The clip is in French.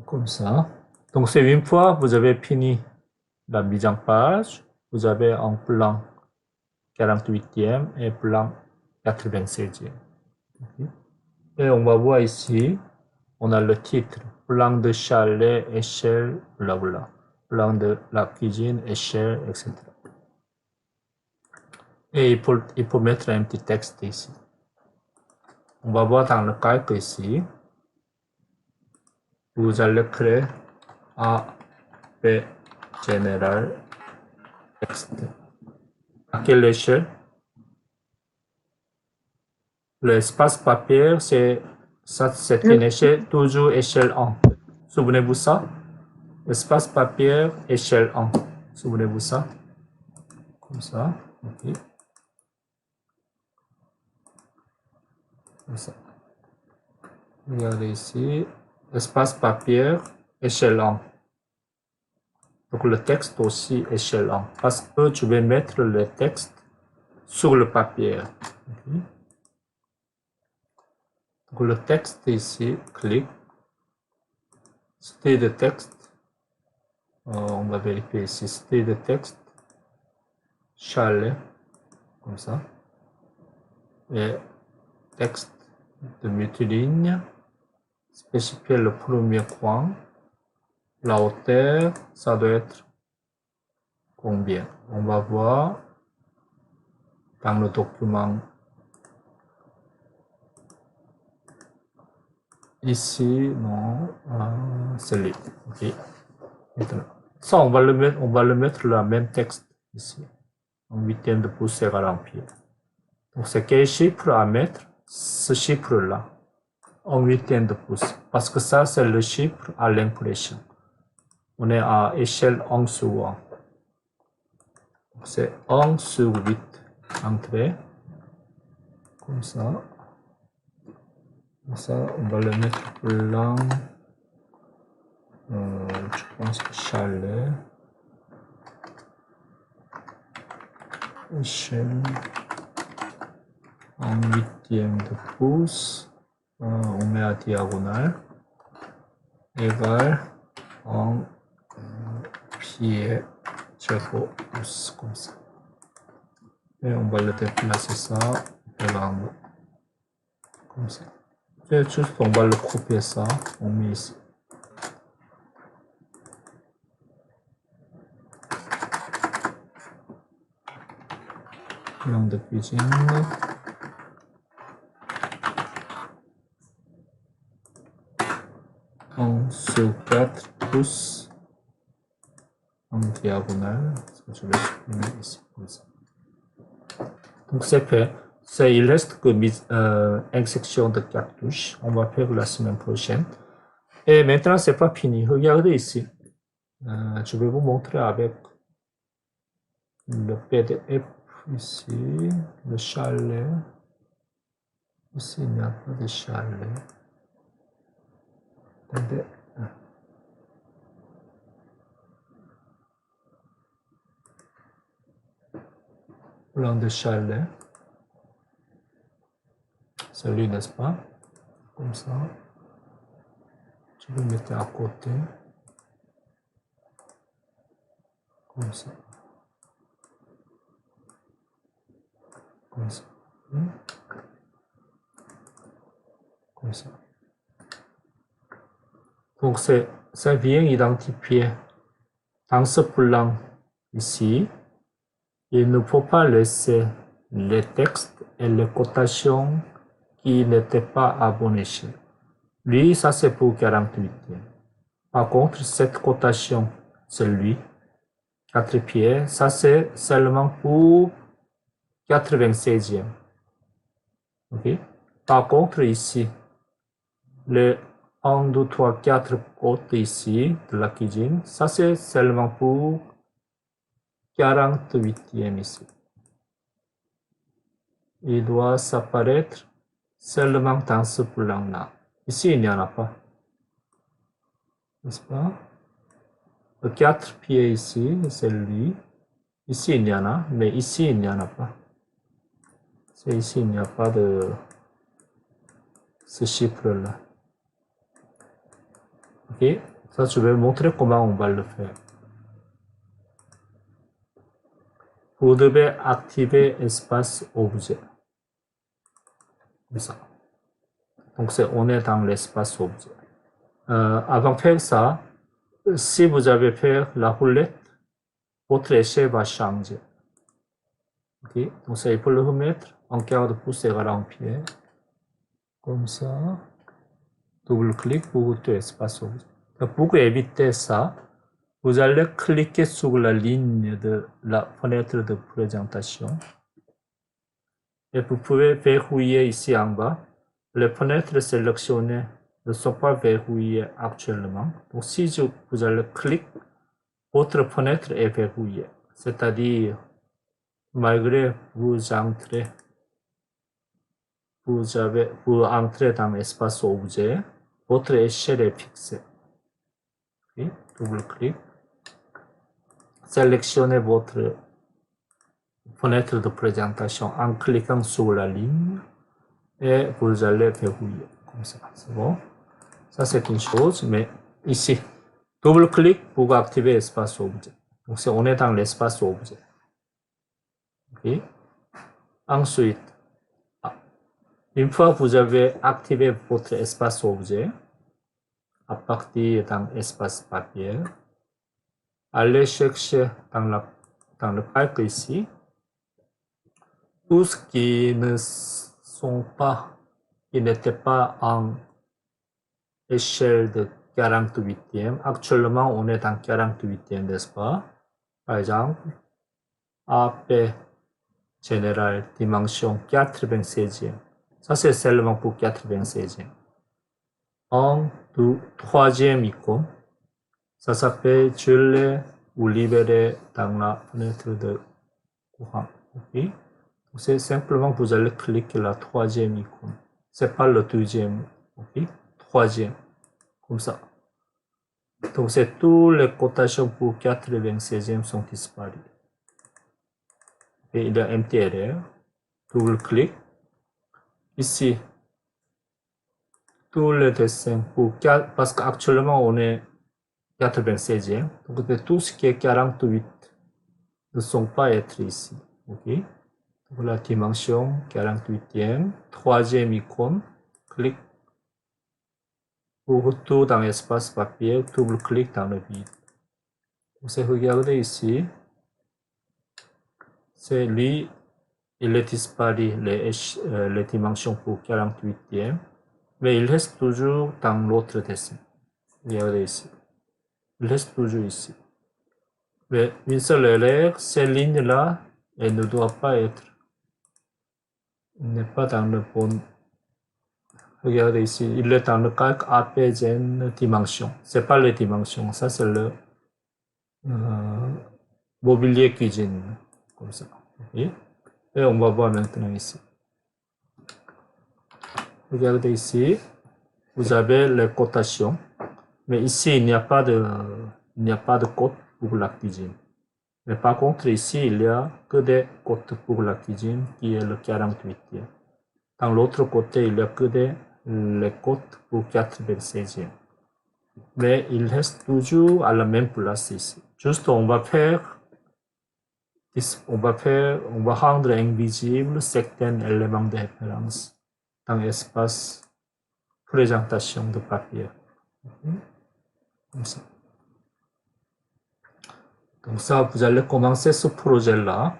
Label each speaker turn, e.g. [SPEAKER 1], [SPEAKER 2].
[SPEAKER 1] comme ça. Donc c'est une fois vous avez fini la mise en page, vous avez un plan 48e et plan 96e. Et on va voir ici, on a le titre, plan de chalet, échelle, blabla, plan de la cuisine, échelle, etc. Et il faut mettre un petit texte ici. On va voir dans le calque ici, vous allez créer A, B, général, texte. À quelle échelle? L'espace papier, c'est une échelle, toujours échelle 1. Souvenez-vous ça? Espace papier, échelle 1. Souvenez-vous ça? Comme ça. Okay. Comme ça. Regardez ici. Espace papier, échelle 1. Donc le texte aussi échelle 1. Parce que tu vais mettre le texte sur le papier. Okay. Donc le texte ici, clique. Style de texte. On va vérifier ici. Style de texte. Chalet. Comme ça. Et texte de multiligne. Spécifier le premier coin. La hauteur, ça doit être combien? On va voir dans le document. Ici, non, c'est lui. Ok. Maintenant, ça, on va le mettre le même texte ici. En huitième de pouce égale en pied. Donc, c'est quel chiffre à mettre? Ce chiffre-là. En huitième de pouce. Parce que ça, c'est le chiffre à l'impression. On est à échelle 1 sur 1. C'est 1 sur 8. Entrée. Comme ça. Comme ça, on va le mettre blanc. Je pense que chalet. Échelle. En huitième de pouce. On met à diagonale. Égal en pied. Pouce, comme ça. Et on va le déplacer ça de l'angle. Comme ça. Et juste, on va le couper ça. On met ici. Plan de cuisine. En sur 4 pouces en diagonale. Je vais supprimer ici. Comme ça. Donc c'est fait. Il reste que une section de cartouches. On va faire la semaine prochaine. Et maintenant, c'est pas fini. Regardez ici. Je vais vous montrer avec le PDF ici, le chalet. Ici, il n'y a pas de chalet. Attendez. Plan de chalet. Celui, n'est-ce pas? Comme ça. Je vais mettre à côté. Comme ça. Comme ça. Comme ça. Donc, c'est bien identifié. Dans ce plan ici, il ne faut pas laisser les textes et les cotations qui n'étaient pas à bon échelle. Lui, ça c'est pour 48e. Par contre, cette cotation, c'est lui, 4 pieds, ça c'est seulement pour 96e. Okay? Par contre, ici, le 1, 2, 3, 4 côtés ici de la cuisine, ça c'est seulement pour 48e ici. Il doit s'apparaître seulement dans ce plan-là. Ici, il n'y en a pas. N'est-ce pas? Le 4 pieds ici, c'est lui. Ici, il y en a, mais ici, il n'y en a pas. C'est ici, il n'y a pas de ce chiffre-là. Ok, ça je vais montrer comment on va le faire. Vous devez activer espace objet. Comme ça. Donc on est dans l'espace objet. Avant de faire ça, si vous avez fait la roulette, votre échelle va changer. Ok, donc ça il faut le remettre en garde-pouce égal en pied. Comme ça. Double-clic pour tout espace objet. Pour éviter ça, vous allez cliquer sur la ligne de la fenêtre de présentation. Et vous pouvez verrouiller ici en bas. Les fenêtres sélectionnées ne sont pas verrouillées actuellement. Donc si vous allez cliquer, votre fenêtre est verrouillée. C'est-à-dire, malgré vous entrez dans l'espace objet, votre échelle est fixée. Okay. Double-clic. Sélectionnez votre fenêtre de présentation en cliquant sur la ligne et vous allez verrouiller comme ça. C'est bon. Ça c'est une chose, mais ici, double-clic pour activer l'espace objet. Donc on est dans l'espace objet. Okay. Ensuite, une fois que vous avez activé votre espace objet, à partir d'un espace papier, allez chercher dans le parc ici, tout ce qui n'était pas en échelle de 48e. Actuellement, on est en 48e, n'est-ce pas? Par exemple, AP général dimension 96e. Ça, c'est seulement pour 96e. Troisième icône. Ça s'appelle geler ou libérer dans la fenêtre de courant. Okay? C'est simplement vous allez cliquer la troisième icône. C'est pas le deuxième. Okay? Troisième. Comme ça. Donc c'est tous les cotations pour 96e sont disparus. Et il y a MTLR. Double-clic. Ici, tous les dessins pour 4, parce qu'actuellement on est 96e. Donc tout ce qui est 48 ne sont pas être ici. Ok? Donc la dimension 48e, troisième icône, clic pour retour dans l'espace papier, double-clic dans le vide. Vous regardez ici, c'est lui, il est disparu les dimensions pour 48e, mais il reste toujours dans l'autre dessin. Regardez ici. Il reste toujours ici. Mais une seule erreur, ces lignes-là, elles ne doivent pas être. Il n'est pas dans le bon. Regardez ici, il est dans le calque APGN dimension. C'est pas les dimensions, ça c'est le mobilier cuisine. Comme ça. Okay. Et on va voir maintenant ici. Regardez ici, vous avez les cotations. Mais ici, il n'y a pas de code pour la cuisine. Mais par contre, ici, il n'y a que des codes pour la cuisine qui est le 48e. Dans l'autre côté, il n'y a que les codes pour 96e. Mais il reste toujours à la même place ici. Juste, on va rendre invisible certains éléments de référence dans l'espace présentation de papier. Comme ça. Donc ça, vous allez commencer ce projet-là.